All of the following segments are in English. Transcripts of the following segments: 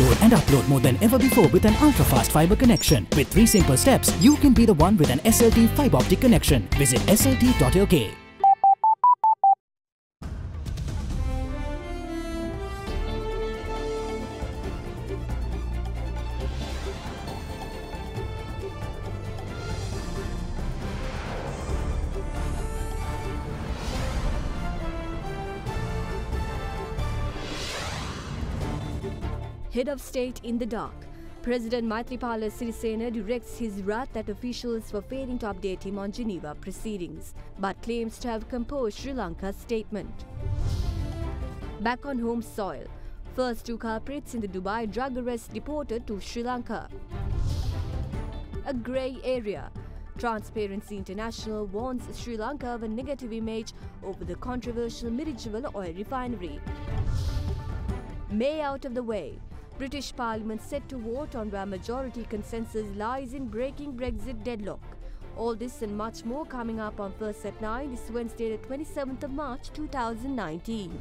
Download and upload more than ever before with an ultra-fast fiber connection. With 3 simple steps, you can be the one with an SLT fiber optic connection. Visit slt.lk. Head of state in the dark. President Maithripala directs his wrath at officials for failing to update him on Geneva proceedings, but claims to have composed Sri Lanka's statement. Back on home soil. First 2 culprits in the Dubai drug arrest deported to Sri Lanka. A grey area. Transparency International warns Sri Lanka of a negative image over the controversial Maithripala oil refinery. May out of the way. British Parliament set to vote on where majority consensus lies in breaking Brexit deadlock. All this and much more coming up on First at 9 this Wednesday, the 27th of March 2019.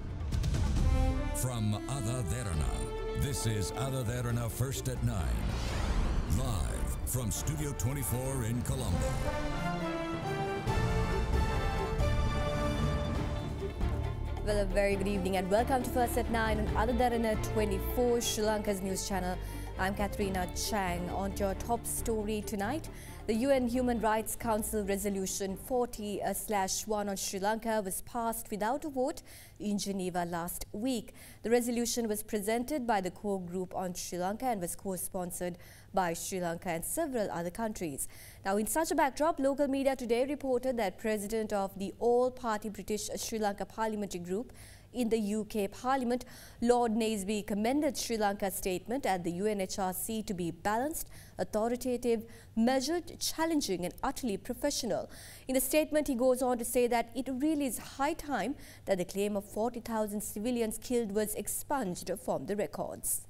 From AdaDerana, this is AdaDerana First at 9. Live from Studio 24 in Colombo. Well, a very good evening and welcome to First at 9 on AdaDerana 24, Sri Lanka's news channel. I'm Katrina Chang. On to your top story tonight. The UN Human Rights Council Resolution 40/1 on Sri Lanka was passed without a vote in Geneva last week. The resolution was presented by the core group on Sri Lanka and was co-sponsored by Sri Lanka and several other countries. Now, in such a backdrop, local media today reported that President of the all-party British Sri Lanka Parliamentary Group in the UK Parliament, Lord Nestle, commended Sri Lanka's statement at the UNHRC to be balanced, authoritative, measured, challenging and utterly professional. In the statement, he goes on to say that it really is high time that the claim of 40,000 civilians killed was expunged from the records.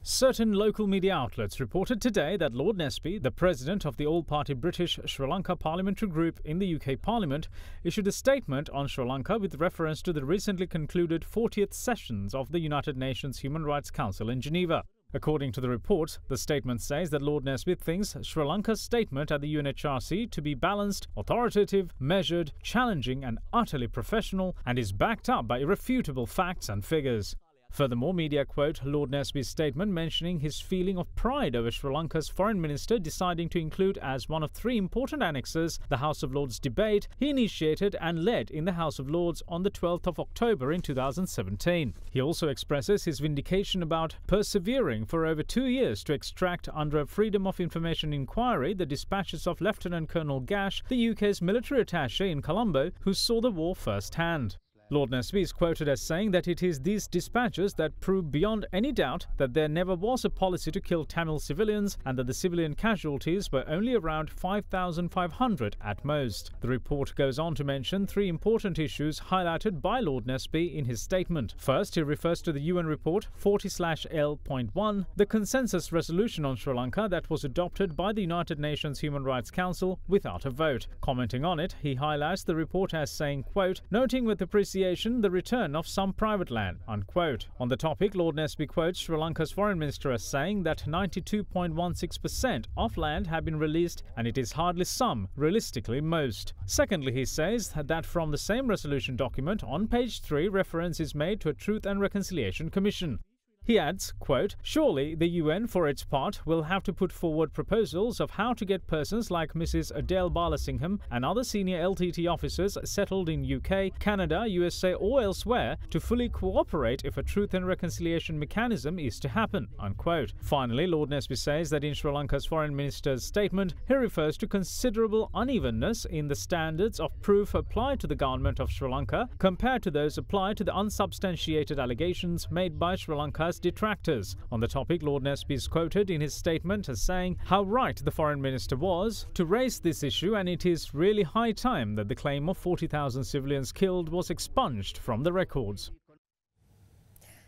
Certain local media outlets reported today that Lord Nestle, the president of the all-party British Sri Lanka Parliamentary Group in the UK Parliament, issued a statement on Sri Lanka with reference to the recently concluded 40th sessions of the United Nations Human Rights Council in Geneva. According to the report, the statement says that Lord Nestle thinks Sri Lanka's statement at the UNHRC to be balanced, authoritative, measured, challenging and utterly professional, and is backed up by irrefutable facts and figures. Furthermore, media quote Lord Nestle's statement mentioning his feeling of pride over Sri Lanka's foreign minister deciding to include as one of 3 important annexes the House of Lords debate he initiated and led in the House of Lords on the 12th of October in 2017. He also expresses his vindication about persevering for over 2 years to extract under a Freedom of Information inquiry the dispatches of Lieutenant Colonel Gash, the UK's military attaché in Colombo, who saw the war firsthand. Lord Nestle is quoted as saying that it is these dispatches that prove beyond any doubt that there never was a policy to kill Tamil civilians and that the civilian casualties were only around 5,500 at most. The report goes on to mention 3 important issues highlighted by Lord Nestle in his statement. First, he refers to the UN report 40/L.1, the consensus resolution on Sri Lanka that was adopted by the United Nations Human Rights Council without a vote. Commenting on it, he highlights the report as saying, quote, noting with appreciation the return of some private land, unquote. On the topic, Lord Nestle quotes Sri Lanka's foreign minister as saying that 92.16% of land have been released and it is hardly some, realistically most. Secondly, he says that from the same resolution document on page 3 reference is made to a Truth and Reconciliation Commission. He adds, quote, surely the UN, for its part, will have to put forward proposals of how to get persons like Mrs. Adele Balasingham and other senior LTT officers settled in UK, Canada, USA or elsewhere to fully cooperate if a truth and reconciliation mechanism is to happen, unquote. Finally, Lord Nestle says that in Sri Lanka's foreign minister's statement, he refers to considerable unevenness in the standards of proof applied to the government of Sri Lanka compared to those applied to the unsubstantiated allegations made by Sri Lanka's detractors. On the topic, Lord Nestle is quoted in his statement as saying how right the foreign minister was to raise this issue and it is really high time that the claim of 40,000 civilians killed was expunged from the records.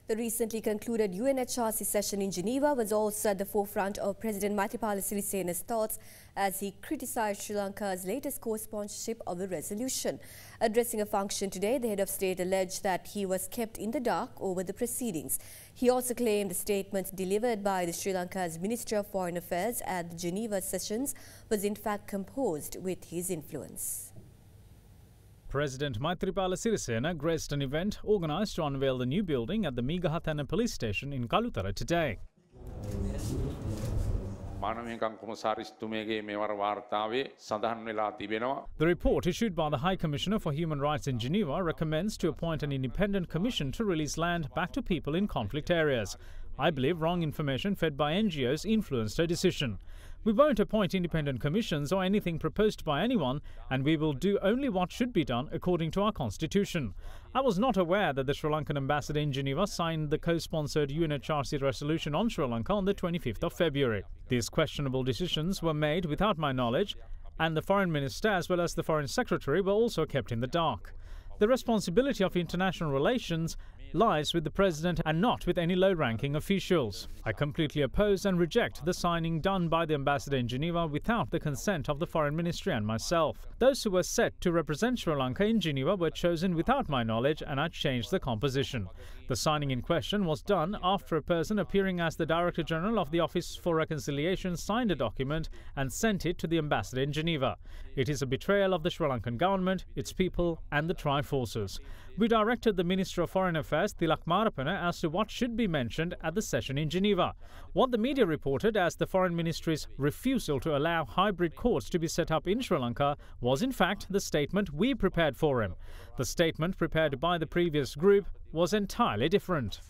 The recently concluded UNHRC session in Geneva was also at the forefront of President Maithripala's thoughts as he criticized Sri Lanka's latest co-sponsorship of the resolution. Addressing a function today, the head of state alleged that he was kept in the dark over the proceedings. He also claimed the statement delivered by the Sri Lanka's Minister of Foreign Affairs at the Geneva sessions was in fact composed with his influence. President Maithripala graced an event organised to unveil the new building at the Megahathana police station in Kalutara today. The report issued by the High Commissioner for Human Rights in Geneva recommends to appoint an independent commission to release land back to people in conflict areas. I believe wrong information fed by NGOs influenced her decision. We won't appoint independent commissions or anything proposed by anyone, and we will do only what should be done according to our constitution. I was not aware that the Sri Lankan ambassador in Geneva signed the co-sponsored UNHRC resolution on Sri Lanka on the 25th of February. These questionable decisions were made without my knowledge, and the Foreign Minister as well as the Foreign Secretary were also kept in the dark. The responsibility of international relations lies with the President and not with any low-ranking officials. I completely oppose and reject the signing done by the ambassador in Geneva without the consent of the Foreign Ministry and myself. Those who were set to represent Sri Lanka in Geneva were chosen without my knowledge, and I changed the composition. The signing in question was done after a person appearing as the Director General of the Office for Reconciliation signed a document and sent it to the ambassador in Geneva. It is a betrayal of the Sri Lankan government, its people and the tri-forces. We directed the Minister of Foreign Affairs, Maithripala, as to what should be mentioned at the session in Geneva. What the media reported as the Foreign Ministry's refusal to allow hybrid courts to be set up in Sri Lanka was in fact the statement we prepared for him. The statement prepared by the previous group was entirely different.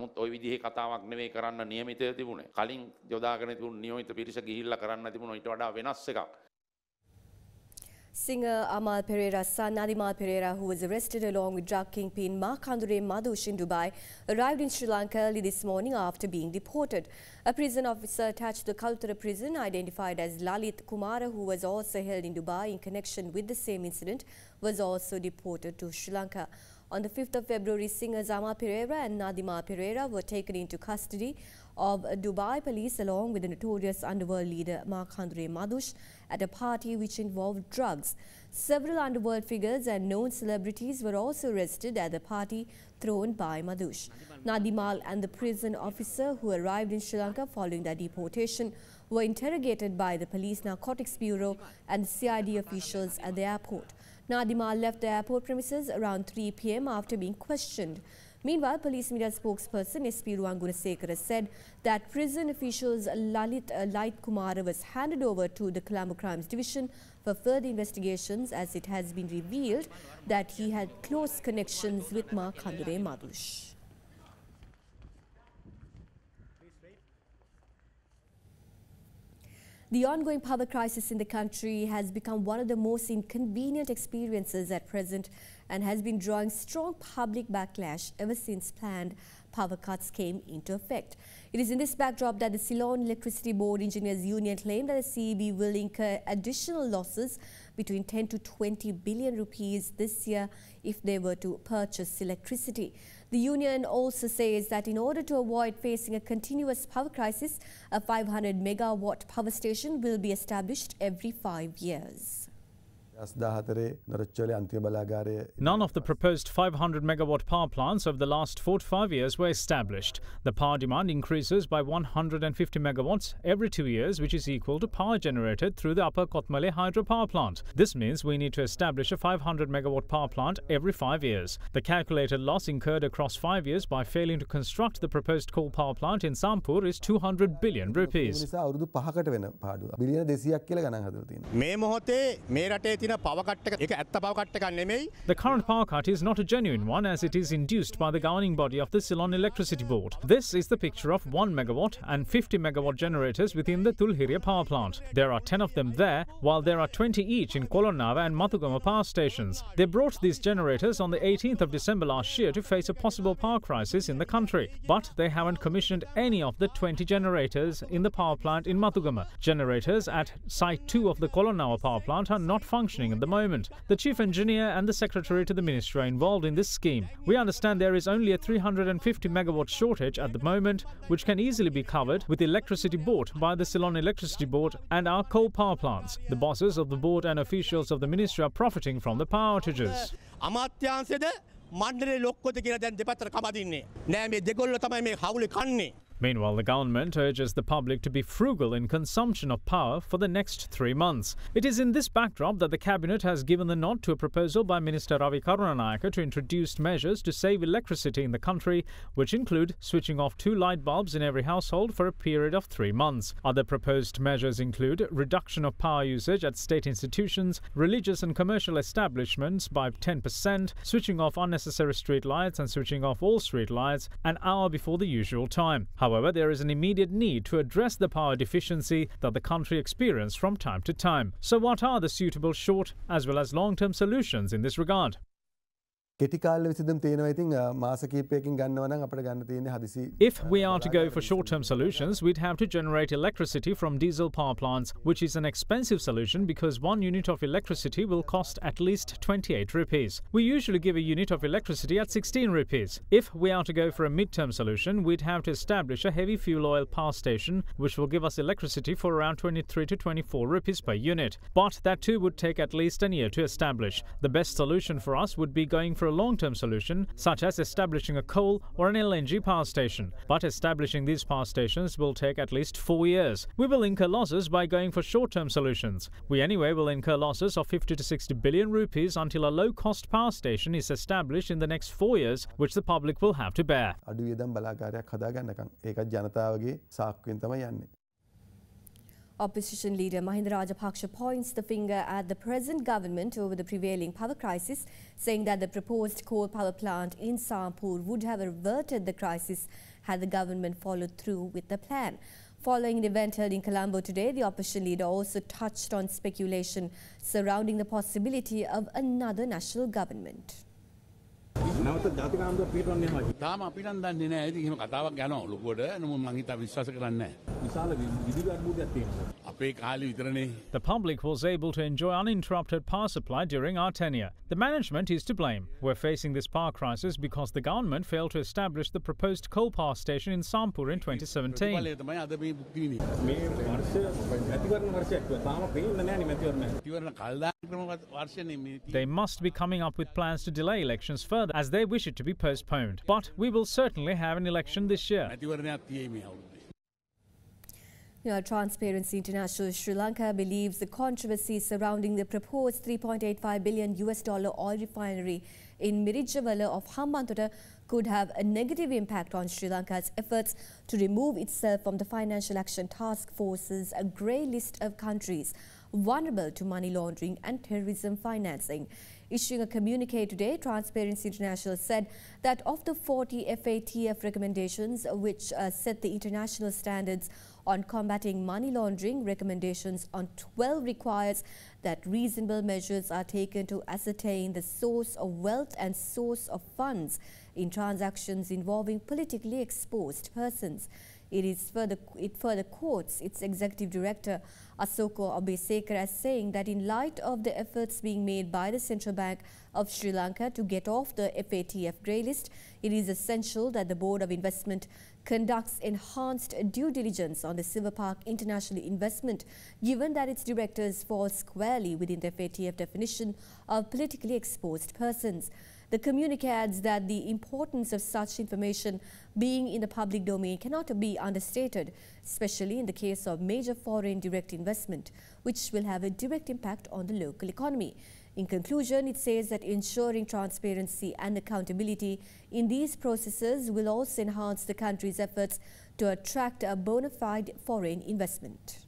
Singer Amal Pereira's son Nadimal Pereira, who was arrested along with drug kingpin Makhandure Madush in Dubai, arrived in Sri Lanka early this morning after being deported. A prison officer attached to the Kalutara prison, identified as Lalit Kumara, who was also held in Dubai in connection with the same incident, was also deported to Sri Lanka. On the 5th of February, singers Amal Pereira and Nadimal Pereira were taken into custody of Dubai police along with the notorious underworld leader Makhandure Madush at a party which involved drugs. Several underworld figures and known celebrities were also arrested at the party thrown by Madush. Nadimal and the prison officer who arrived in Sri Lanka following their deportation were interrogated by the Police Narcotics Bureau and CID officials at the airport. Nadimal left the airport premises around 3 p.m. after being questioned. Meanwhile, police media spokesperson SP Ruwan Gunasekara said that prison officials Lalit Kumara was handed over to the Colombo Crimes Division for further investigations, as it has been revealed that he had close connections with Makhandure Madush. The ongoing power crisis in the country has become one of the most inconvenient experiences at present and has been drawing strong public backlash ever since planned power cuts came into effect. It is in this backdrop that the Ceylon Electricity Board Engineers Union claimed that the CEB will incur additional losses between 10 to 20 billion rupees this year if they were to purchase electricity. The union also says that in order to avoid facing a continuous power crisis, a 500 megawatt power station will be established every 5 years. None of the proposed 500 megawatt power plants over the last 4 to 5 years were established. The power demand increases by 150 megawatts every 2 years, which is equal to power generated through the Upper Kotmale hydropower plant. This means we need to establish a 500 megawatt power plant every 5 years. The calculated loss incurred across 5 years by failing to construct the proposed coal power plant in Sampur is 200 billion rupees. The current power cut is not a genuine one, as it is induced by the governing body of the Ceylon Electricity Board. This is the picture of 1 megawatt and 50 megawatt generators within the Tulhiriya power plant. There are 10 of them there, while there are 20 each in Kolonava and Mathugama power stations. They brought these generators on the 18th of December last year to face a possible power crisis in the country. But they haven't commissioned any of the 20 generators in the power plant in Mathugama. Generators at Site 2 of the Kolonava power plant are not functioning. functioning at the moment. The chief engineer and the secretary to the ministry are involved in this scheme. We understand there is only a 350 megawatt shortage at the moment, which can easily be covered with electricity bought by the Ceylon Electricity Board and our coal power plants. The bosses of the board and officials of the ministry are profiting from the power outages. Meanwhile, the government urges the public to be frugal in consumption of power for the next 3 months. It is in this backdrop that the cabinet has given the nod to a proposal by Minister Ravi Karunanayake to introduce measures to save electricity in the country, which include switching off 2 light bulbs in every household for a period of 3 months. Other proposed measures include reduction of power usage at state institutions, religious and commercial establishments by 10%, switching off unnecessary street lights and switching off all street lights an hour before the usual time. However, there is an immediate need to address the power deficiency that the country experiences from time to time. So what are the suitable short as well as long-term solutions in this regard? If we are to go for short-term solutions, we'd have to generate electricity from diesel power plants, which is an expensive solution because 1 unit of electricity will cost at least 28 rupees. We usually give a unit of electricity at 16 rupees. If we are to go for a mid-term solution, we'd have to establish a heavy fuel oil power station, which will give us electricity for around 23 to 24 rupees per unit. But that too would take at least a year to establish. The best solution for us would be going for a long-term solution, such as establishing a coal or an LNG power station. But establishing these power stations will take at least 4 years. We will incur losses by going for short-term solutions. We anyway will incur losses of 50 to 60 billion rupees until a low-cost power station is established in the next 4 years, which the public will have to bear. Opposition leader Mahinda Rajapaksa points the finger at the present government over the prevailing power crisis, saying that the proposed coal power plant in Sampur would have averted the crisis had the government followed through with the plan. Following an event held in Colombo today, the opposition leader also touched on speculation surrounding the possibility of another national government. The public was able to enjoy uninterrupted power supply during our tenure. The management is to blame. We're facing this power crisis because the government failed to establish the proposed coal power station in Sampur in 2017. They must be coming up with plans to delay elections further as they wish it to be postponed. But we will certainly have an election this year. Transparency International Sri Lanka believes the controversy surrounding the proposed $3.85 billion oil refinery in Mirijjavala of Hambantota could have a negative impact on Sri Lanka's efforts to remove itself from the Financial Action Task Force's grey list of countries vulnerable to money laundering and terrorism financing. Issuing a communique today, Transparency International said that of the 40 FATF recommendations which set the international standards on combating money laundering, recommendations on 12 requires that reasonable measures are taken to ascertain the source of wealth and source of funds in transactions involving politically exposed persons. It further quotes its executive director Asoko Abesekar as saying that in light of the efforts being made by the Central Bank of Sri Lanka to get off the FATF grey list, it is essential that the Board of Investment conducts enhanced due diligence on the Silver Park International Investment, given that its directors fall squarely within the FATF definition of politically exposed persons. The communique adds that the importance of such information being in the public domain cannot be understated, especially in the case of major foreign direct investment, which will have a direct impact on the local economy. In conclusion, it says that ensuring transparency and accountability in these processes will also enhance the country's efforts to attract a bona fide foreign investment.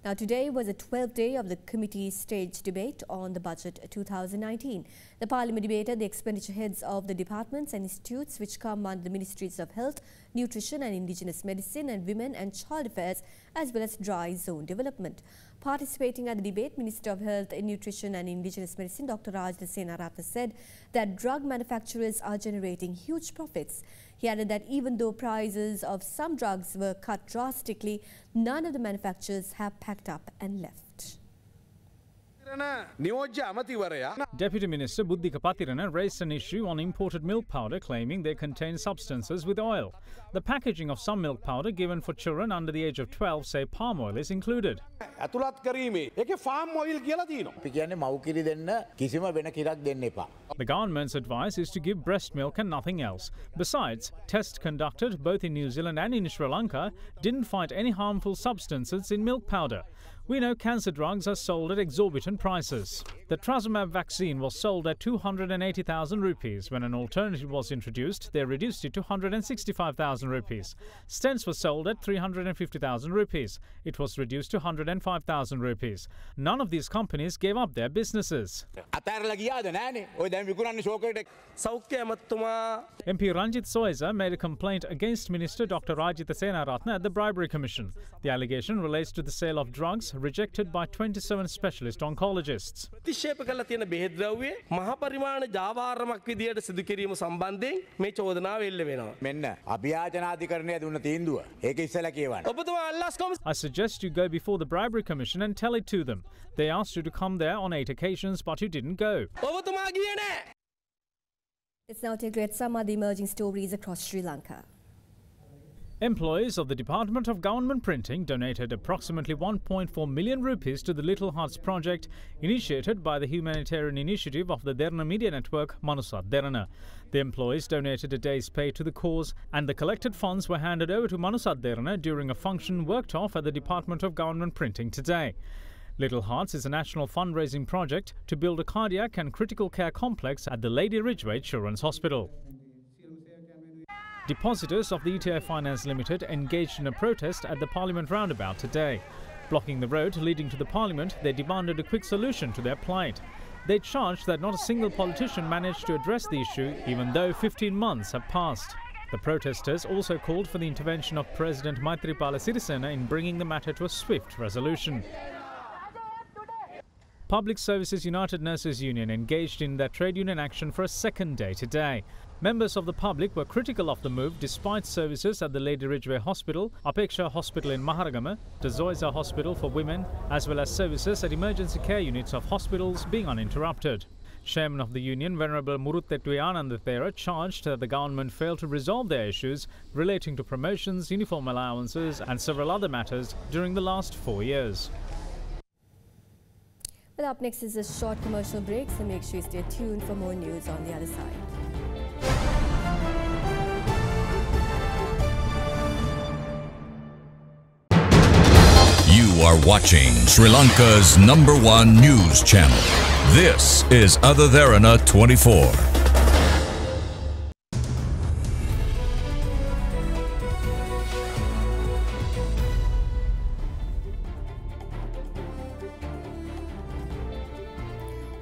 Now, today was the 12th day of the committee's staged debate on the budget 2019. The Parliament debated the expenditure heads of the departments and institutes which come under the Ministries of Health, nutrition and indigenous medicine, and women and child affairs, as well as dry zone development. Participating at the debate, Minister of Health, Nutrition and Indigenous Medicine Dr. AdaDerana said that drug manufacturers are generating huge profits. He added that even though prices of some drugs were cut drastically, none of the manufacturers have packed up and left. Deputy Minister Decapitated raised an issue on imported milk powder, claiming they contain substances with oil. The packaging of some milk powder given for children under the age of 12 say palm oil is included. The government's advice is to give breast milk and nothing else. Besides, tests conducted both in New Zealand and in Sri Lanka didn't find any harmful substances in milk powder. We know cancer drugs are sold at exorbitant prices. The Trazomab vaccine was sold at 280,000 rupees. When an alternative was introduced, they reduced it to 165,000 rupees. Stents were sold at 350,000 rupees. It was reduced to 105,000 rupees. None of these companies gave up their businesses. MP Ranjit Soiza made a complaint against Minister Dr. Rajitha Senaratne at the Bribery Commission. The allegation relates to the sale of drugs rejected by 27 specialist oncologists. I suggest you go before the Bribery Commission and tell it to them. They asked you to come there on 8 occasions, but you didn't go. Let's now take a look at some other emerging stories across Sri Lanka. Employees of the Department of Government Printing donated approximately 1.4 million rupees to the Little Huts project initiated by the humanitarian initiative of the Derana media network AdaDerana. The employees donated a day's pay to the cause, and the collected funds were handed over to AdaDerana during a function worked off at the Department of Government Printing today. Little Hearts is a national fundraising project to build a cardiac and critical care complex at the Lady Ridgeway Children's Hospital. Depositors of the ETI Finance Limited engaged in a protest at the Parliament roundabout today. Blocking the road leading to the Parliament, they demanded a quick solution to their plight. They charged that not a single politician managed to address the issue, even though 15 months have passed. The protesters also called for the intervention of President Maithripala in bringing the matter to a swift resolution. Public Services United Nurses Union engaged in their trade union action for a second day today. Members of the public were critical of the move despite services at the Lady Ridgeway Hospital, Apeksha Hospital in Maharagama, the Zoysa Hospital for Women, as well as services at emergency care units of hospitals being uninterrupted. Chairman of the union, Venerable Muruthettu Anandathera, charged that the government failed to resolve their issues relating to promotions, uniform allowances and several other matters during the last 4 years. Well, up next is a short commercial break, so make sure you stay tuned for more news on the other side. You are watching Sri Lanka's #1 news channel. This is AdaDerana 24.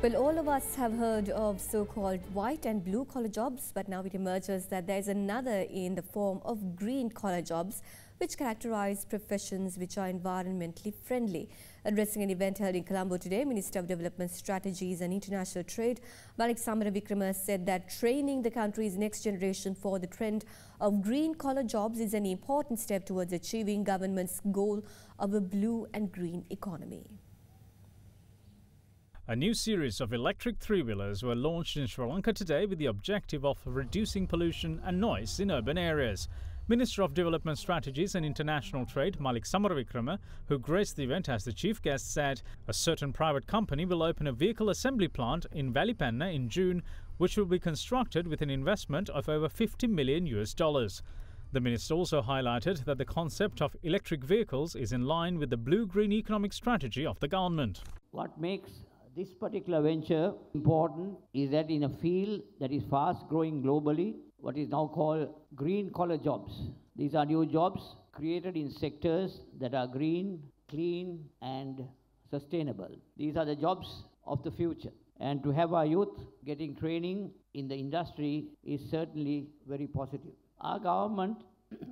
Well, all of us have heard of so-called white and blue-collar jobs, but now it emerges that there is another in the form of green-collar jobs, which characterize professions which are environmentally friendly. Addressing an event held in Colombo today, Minister of Development Strategies and International Trade, Maithripala said that training the country's next generation for the trend of green-collar jobs is an important step towards achieving government's goal of a blue and green economy. A new series of electric three-wheelers were launched in Sri Lanka today with the objective of reducing pollution and noise in urban areas. Minister of Development Strategies and International Trade, Malik Samaravikrama, who graced the event as the chief guest, said a certain private company will open a vehicle assembly plant in Valipanna in June, which will be constructed with an investment of over $50 million. The minister also highlighted that the concept of electric vehicles is in line with the blue-green economic strategy of the government. What makes this particular venture important is that in a field that is fast growing globally, what is now called green collar jobs. These are new jobs created in sectors that are green, clean and sustainable. These are the jobs of the future. And to have our youth getting training in the industry is certainly very positive. Our government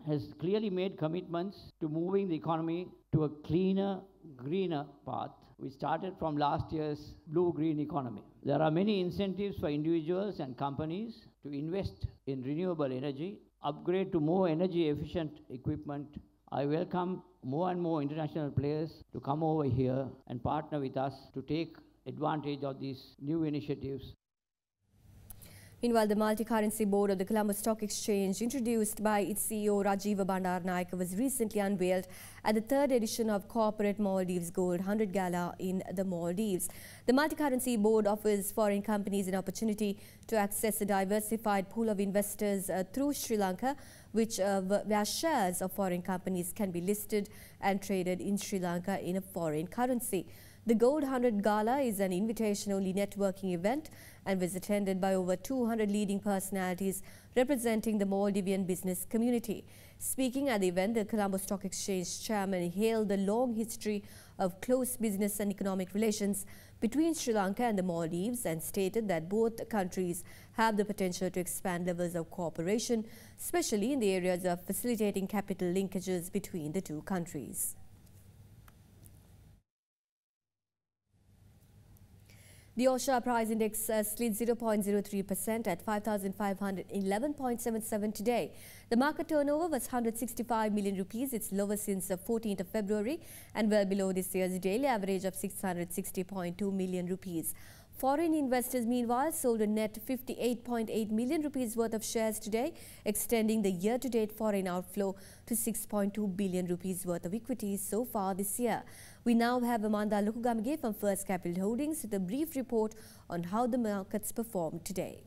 has clearly made commitments to moving the economy to a cleaner, greener path. We started from last year's blue-green economy. There are many incentives for individuals and companies to invest in renewable energy, upgrade to more energy-efficient equipment. I welcome more and more international players to come over here and partner with us to take advantage of these new initiatives. Meanwhile, the multi-currency board of the Colombo Stock Exchange, introduced by its CEO Rajiva Bandaranaike, was recently unveiled at the third edition of Corporate Maldives Gold 100 Gala in the Maldives. The multi-currency board offers foreign companies an opportunity to access a diversified pool of investors through Sri Lanka, where shares of foreign companies can be listed and traded in Sri Lanka in a foreign currency. The Gold 100 Gala is an invitation-only networking event and was attended by over 200 leading personalities representing the Maldivian business community. Speaking at the event, the Colombo Stock Exchange chairman hailed the long history of close business and economic relations between Sri Lanka and the Maldives and stated that both countries have the potential to expand levels of cooperation, especially in the areas of facilitating capital linkages between the two countries. The Osha price index slid 0.03% at 5,511.77 today. The market turnover was 165 million rupees, its lowest since the 14th of February and well below this year's daily average of 660.2 million rupees. Foreign investors, meanwhile, sold a net 58.8 million rupees worth of shares today, extending the year-to-date foreign outflow to 6.2 billion rupees worth of equities so far this year. We now have Amanda Lukugamige from First Capital Holdings with a brief report on how the markets performed today.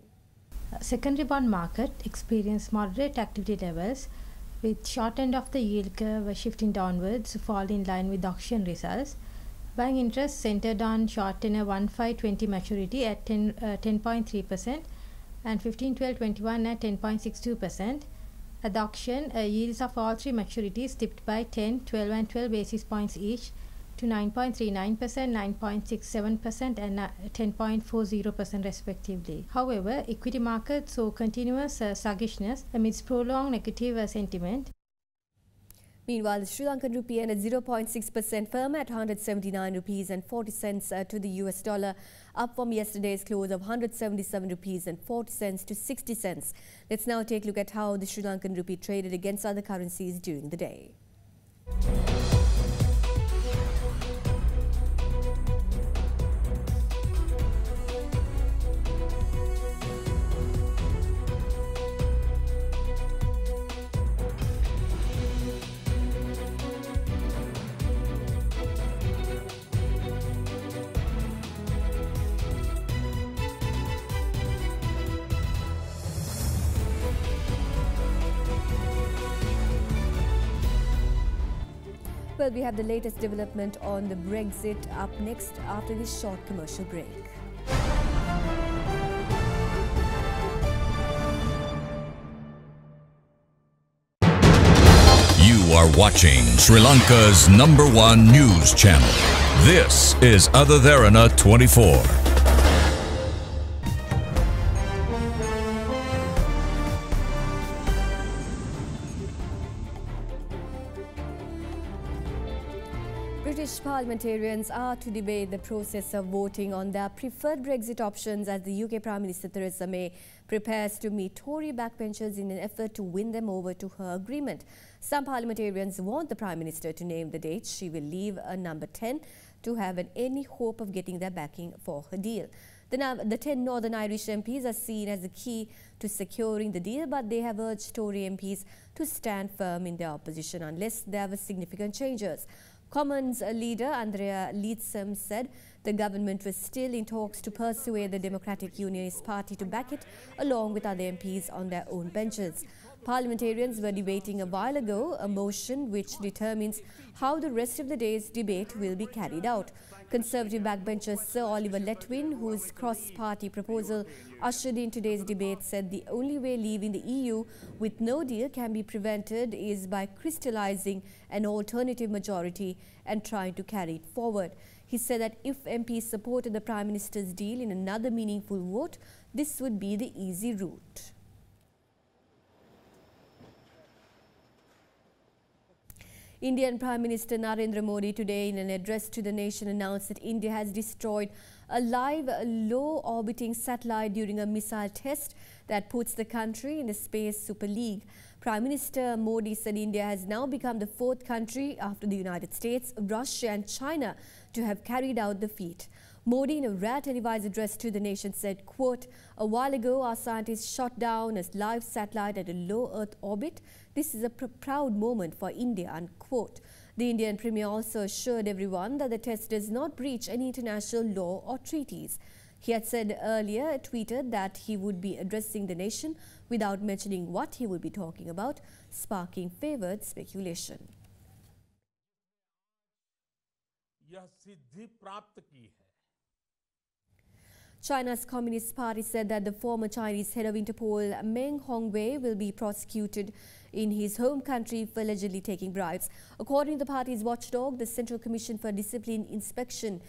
Secondary bond market experienced moderate activity levels, with short end of the yield curve shifting downwards, fall in line with auction results. Buying interest centered on short tenor 1/5/20 maturity at 10.3% and 15/12/21 at 10.62%. At the auction, yields of all three maturities dipped by 10, 12 and 12 basis points each to 9.39%, 9.67% and 10.40% respectively. However, equity markets saw continuous sluggishness amidst prolonged negative sentiment. Meanwhile, the Sri Lankan rupee ended 0.6% firm at 179 rupees and 40 cents to the US dollar, up from yesterday's close of 177 rupees and 40 cents to 60 cents. Let's now take a look at how the Sri Lankan rupee traded against other currencies during the day. Well, we have the latest development on the Brexit up next after this short commercial break. You are watching Sri Lanka's #1 news channel. This is AdaDerana 24. British parliamentarians are to debate the process of voting on their preferred Brexit options as the UK Prime Minister Theresa May prepares to meet Tory backbenchers in an effort to win them over to her agreement. Some parliamentarians want the Prime Minister to name the date she will leave number 10 to have any hope of getting their backing for her deal. The 10 Northern Irish MPs are seen as the key to securing the deal, but they have urged Tory MPs to stand firm in their opposition unless there were significant changes. Commons leader Andrea Leadsom said the government was still in talks to persuade the Democratic Unionist Party to back it, along with other MPs on their own benches. Parliamentarians were debating a while ago a motion which determines how the rest of the day's debate will be carried out. Conservative backbencher Sir Oliver Letwin, whose cross-party proposal ushered in today's debate, said the only way leaving the EU with no deal can be prevented is by crystallising an alternative majority and trying to carry it forward. He said that if MPs supported the Prime Minister's deal in another meaningful vote, this would be the easy route. Indian Prime Minister Narendra Modi today in an address to the nation announced that India has destroyed a live low-orbiting satellite during a missile test that puts the country in the Space Super League. Prime Minister Modi said India has now become the fourth country after the United States, Russia and China to have carried out the feat. Modi, in a rare televised address to the nation, said, quote, "A while ago, our scientists shot down a live satellite at a low Earth orbit. This is a proud moment for India," unquote. The Indian Premier also assured everyone that the test does not breach any international law or treaties. He had said earlier, tweeted that he would be addressing the nation without mentioning what he would be talking about, sparking favoured speculation. यह सिद्धि प्राप्त की है. China's Communist Party said that the former Chinese head of Interpol, Meng Hongwei, will be prosecuted in his home country for allegedly taking bribes. According to the party's watchdog, the Central Commission for Discipline Inspection,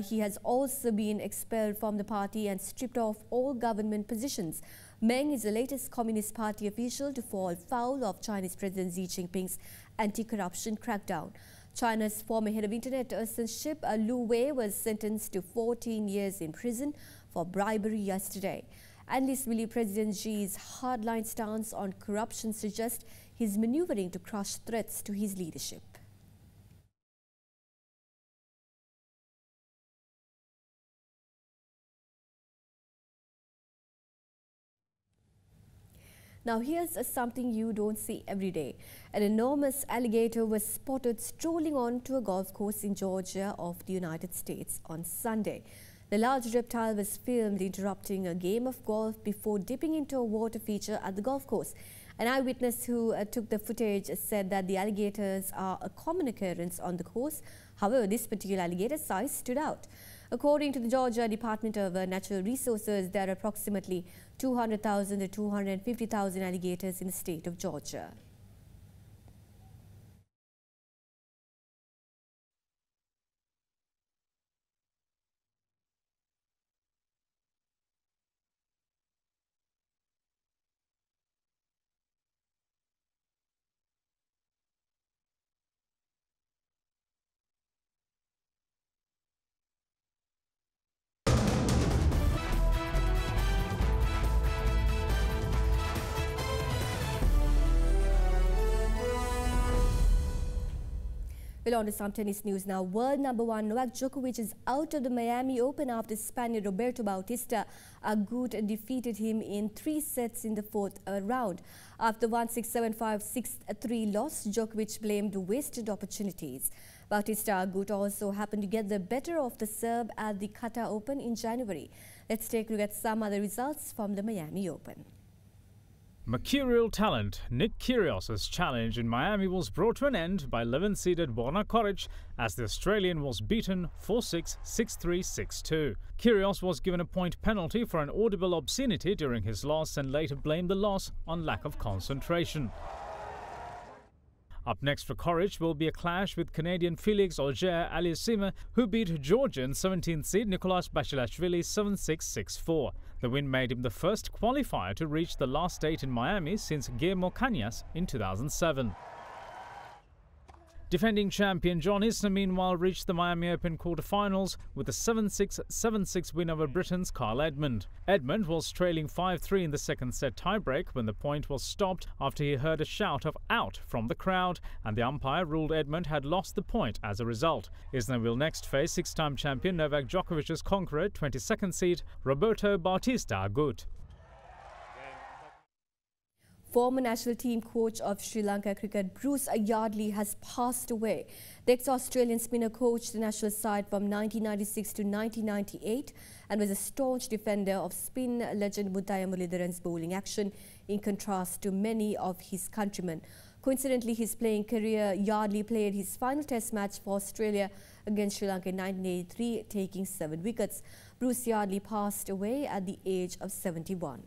he has also been expelled from the party and stripped of all government positions. Meng is the latest Communist Party official to fall foul of Chinese President Xi Jinping's anti-corruption crackdown. China's former head of internet censorship, Lu Wei, was sentenced to 14 years in prison for bribery yesterday. Analysts believe President Xi's hardline stance on corruption suggests he's maneuvering to crush threats to his leadership. Now here's something you don't see every day. An enormous alligator was spotted strolling onto a golf course in Georgia of the United States on Sunday. The large reptile was filmed interrupting a game of golf before dipping into a water feature at the golf course. An eyewitness who took the footage said that the alligators are a common occurrence on the course. However, this particular alligator size stood out. According to the Georgia Department of Natural Resources, there are approximately 200,000 to 250,000 alligators in the state of Georgia. Well, on to some tennis news now. World number one Novak Djokovic is out of the Miami Open after Spaniard Roberto Bautista Agut defeated him in 3 sets in the fourth round. After 1-6, 7-5, 6-3 loss, Djokovic blamed wasted opportunities. Bautista Agut also happened to get the better of the Serb at the Qatar Open in January. Let's take a look at some other results from the Miami Open. Mercurial talent Nick Kyrgios's challenge in Miami was brought to an end by 11-seeded Borna Coric as the Australian was beaten 4-6, 6-3, 6-2. Kyrgios was given a point penalty for an audible obscenity during his loss and later blamed the loss on lack of concentration. Up next for Coric will be a clash with Canadian Felix Auger-Aliassime, who beat Georgian 17th seed Nicolas Basilashvili 7-6, 6-4. The win made him the first qualifier to reach the last 8 in Miami since Guillermo Cañas in 2007. Defending champion John Isner meanwhile reached the Miami Open quarterfinals with a 7-6, 7-6 win over Britain's Kyle Edmund. Edmund was trailing 5-3 in the second set tiebreak when the point was stopped after he heard a shout of "out" from the crowd, and the umpire ruled Edmund had lost the point as a result. Isner will next face 6-time champion Novak Djokovic's conqueror, 22nd seed Roberto Bautista Agut. Former national team coach of Sri Lanka cricket Bruce Yardley has passed away. The ex-Australian spinner coached the national side from 1996 to 1998 and was a staunch defender of spin legend Muthaiya Muralidharan's bowling action, in contrast to many of his countrymen. Coincidentally, his playing career, Yardley played his final test match for Australia against Sri Lanka in 1983, taking 7 wickets. Bruce Yardley passed away at the age of 71.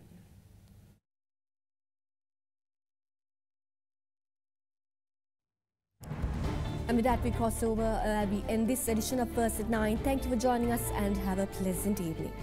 And with that, we cross over, we end this edition of First at 9. Thank you for joining us and have a pleasant evening.